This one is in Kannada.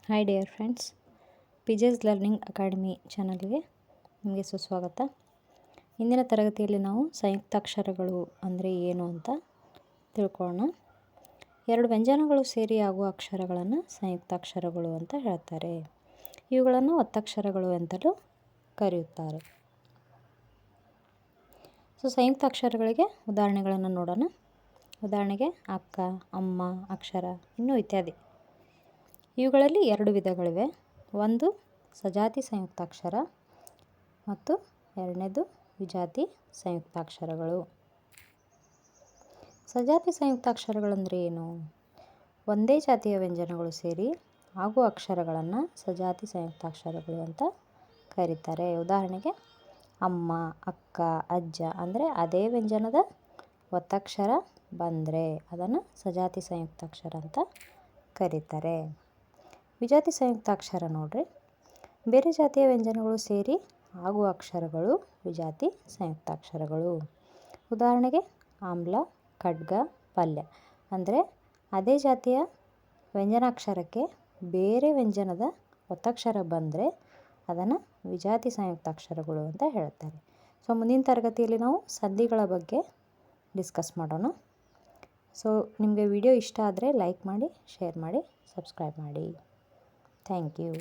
Hi dear friends, PJ's learning academy ಚಾನಲ್ಗೆ ನಿಮಗೆ ಸುಸ್ವಾಗತ. ಇಂದಿನ ತರಗತಿಯಲ್ಲಿ ನಾವು ಸಂಯುಕ್ತಾಕ್ಷರಗಳು ಅಂದರೆ ಏನು ಅಂತ ತಿಳ್ಕೊಳ್ಳೋಣ. ಎರಡು ವ್ಯಂಜನಗಳು ಸೇರಿ ಆಗುವ ಅಕ್ಷರಗಳನ್ನು ಸಂಯುಕ್ತಾಕ್ಷರಗಳು ಅಂತ ಹೇಳ್ತಾರೆ. ಇವುಗಳನ್ನು ಒತ್ತಕ್ಷರಗಳು ಅಂತಲೂ ಕರೆಯುತ್ತಾರೆ. ಸಂಯುಕ್ತಾಕ್ಷರಗಳಿಗೆ ಉದಾಹರಣೆಗಳನ್ನು ನೋಡೋಣ. ಉದಾಹರಣೆಗೆ ಅಕ್ಕ, ಅಮ್ಮ, ಅಕ್ಷರ, ಇನ್ನೂ ಇತ್ಯಾದಿ. ಇವುಗಳಲ್ಲಿ ಎರಡು ವಿಧಗಳಿವೆ. ಒಂದು ಸಜಾತಿ ಸಂಯುಕ್ತಾಕ್ಷರ ಮತ್ತು ಎರಡನೇದು ವಿಜಾತಿ ಸಂಯುಕ್ತಾಕ್ಷರಗಳು. ಸಜಾತಿ ಸಂಯುಕ್ತಾಕ್ಷರಗಳಂದರೆ ಏನು? ಒಂದೇ ಜಾತಿಯ ವ್ಯಂಜನಗಳು ಸೇರಿ ಆಗುವ ಅಕ್ಷರಗಳನ್ನು ಸಜಾತಿ ಸಂಯುಕ್ತಾಕ್ಷರಗಳು ಅಂತ ಕರೀತಾರೆ. ಉದಾಹರಣೆಗೆ ಅಮ್ಮ, ಅಕ್ಕ, ಅಜ್ಜ ಅಂದರೆ ಅದೇ ವ್ಯಂಜನದ ಒತ್ತಕ್ಷರ ಬಂದರೆ ಅದನ್ನು ಸಜಾತಿ ಸಂಯುಕ್ತಾಕ್ಷರ ಅಂತ ಕರೀತಾರೆ. ವಿಜಾತಿ ಸಂಯುಕ್ತಾಕ್ಷರ ನೋಡ್ರಿ, ಬೇರೆ ಜಾತಿಯ ವ್ಯಂಜನಗಳು ಸೇರಿ ಆಗುವ ಅಕ್ಷರಗಳು ವಿಜಾತಿ ಸಂಯುಕ್ತಾಕ್ಷರಗಳು. ಉದಾಹರಣೆಗೆ ಆಮ್ಲ, ಖಡ್ಗ, ಪಲ್ಯ ಅಂದರೆ ಅದೇ ಜಾತಿಯ ವ್ಯಂಜನಾಕ್ಷರಕ್ಕೆ ಬೇರೆ ವ್ಯಂಜನದ ಒತ್ತಕ್ಷರ ಬಂದರೆ ಅದನ್ನು ವಿಜಾತಿ ಸಂಯುಕ್ತಾಕ್ಷರಗಳು ಅಂತ ಹೇಳ್ತಾರೆ. ಮುಂದಿನ ತರಗತಿಯಲ್ಲಿ ನಾವು ಸಂಧಿಗಳ ಬಗ್ಗೆ ಡಿಸ್ಕಸ್ ಮಾಡೋಣ. ನಿಮಗೆ ವಿಡಿಯೋ ಇಷ್ಟ ಆದರೆ ಲೈಕ್ ಮಾಡಿ, ಶೇರ್ ಮಾಡಿ, ಸಬ್ಸ್ಕ್ರೈಬ್ ಮಾಡಿ. Thank you.